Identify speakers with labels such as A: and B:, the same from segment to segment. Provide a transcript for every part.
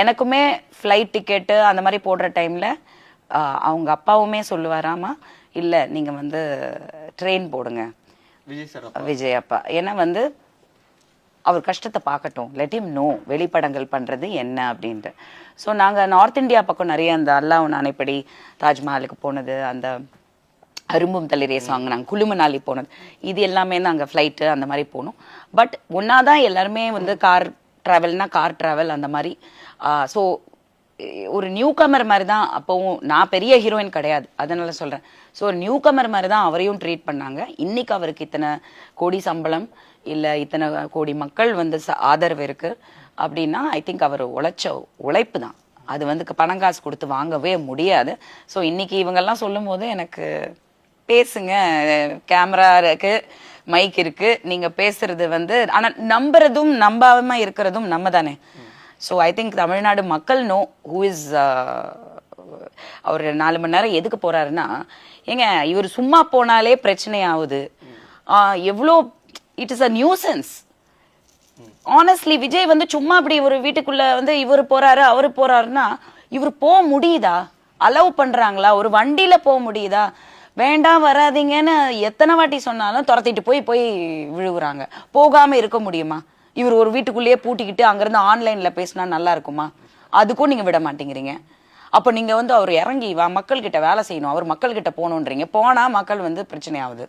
A: எனக்குமே flight ticket அந்த மாதிரி போடுற டைமில் அவங்க அப்பாவுமே சொல்லுவாராமா, இல்லை நீங்கள் வந்து ட்ரெயின் போடுங்க விஜய் அப்பா. ஏன்னா வந்து அவர் கஷ்டத்தை பார்க்கட்டும், லெட் ஹிம் நோ வெளிப்படங்கள் பண்ணுறது என்ன அப்படின்ட்டு. ஸோ நாங்கள் நார்த் இந்தியா பக்கம் நிறைய அந்த அல்லாஹ் நானைப்படி தாஜ்மஹாலுக்கு போனது, அந்த அரும்பும் தளிரே சாங், நாங்கள் குளுமனாலி போனது, இது எல்லாமே தான் அங்கே ஃப்ளைட்டு அந்த மாதிரி போகணும். பட் ஒன்றா தான் எல்லாருமே வந்து கார் ட்ராவல்னா கார் ட்ராவல் அந்த மாதிரி. ஸோ ஒரு நியூ கமர் மாதிரி தான். அப்போவும் நான் பெரிய ஹீரோயின் கிடையாது, அதனால சொல்கிறேன். ஸோ ஒரு நியூ கமர் மாதிரி தான் அவரையும் ட்ரீட் பண்ணாங்க. இன்னைக்கு அவருக்கு இத்தனை கோடி சம்பளம் இல்லை இத்தனை கோடி மக்கள் வந்து ஆதரவு இருக்கு அப்படின்னா ஐ திங்க் அவர் உழைச்ச உழைப்பு தான். அது வந்து பணம் காசு கொடுத்து வாங்கவே முடியாது. ஸோ இன்னைக்கு இவங்கெல்லாம் சொல்லும் போது எனக்கு பேசுங்க, கேமரா இருக்கு, மைக் இருக்கு, நீங்க பேசுறது வந்து ஆனா நம்புறதும் நம்பாம இருக்கிறதும் நம்ம தானே. ஸோ ஐ திங்க் தமிழ்நாடு மக்கள் நோ ஹூ இஸ். அவர் 4 மணி நேரம் எதுக்கு போறாருன்னா, ஏங்க இவர் சும்மா போனாலே பிரச்சனை ஆகுது. எவ்வளோ it is a nuisance. Honestly Vijay வந்து சும்மா அப்படி ஒரு வீட்டுக்குள்ள வந்து இவர் போறாரு அவர் போறாருன்னா இவர் போக முடியுதா? அலோவ் பண்றாங்களா? ஒரு வண்டியில போக முடியுதா? வேண்டாம் வராதிங்கன்னு எத்தனை வாட்டி சொன்னாலும் துரத்திட்டு போய் விழுகுறாங்க. போகாம இருக்க முடியுமா? இவர் ஒரு வீட்டுக்குள்ளேயே பூட்டிக்கிட்டு அங்கிருந்து ஆன்லைன்ல பேசினா நல்லா இருக்குமா? அதுக்கும் நீங்க விட மாட்டேங்கிறீங்க. அப்போ நீங்க வந்து அவர் இறங்கி மக்கள் கிட்ட வேலை செய்யணும், அவர் மக்கள் கிட்ட போகணுன்றீங்க. போனா மக்கள் வந்து பிரச்சனை ஆகுது.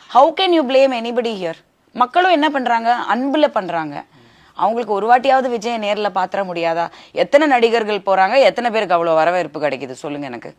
A: How can you blame anybody here? மக்களும் என்ன பண்றாங்க? அன்புல பண்றாங்க. அவங்களுக்கு ஒரு வாட்டியாவது விஜய் நேர்ல பாத்திர முடியாதா? எத்தனை நடிகர்கள் போறாங்க, எத்தனை பேருக்கு அவ்வளவு வரவேற்பு கிடைக்குது சொல்லுங்க எனக்கு.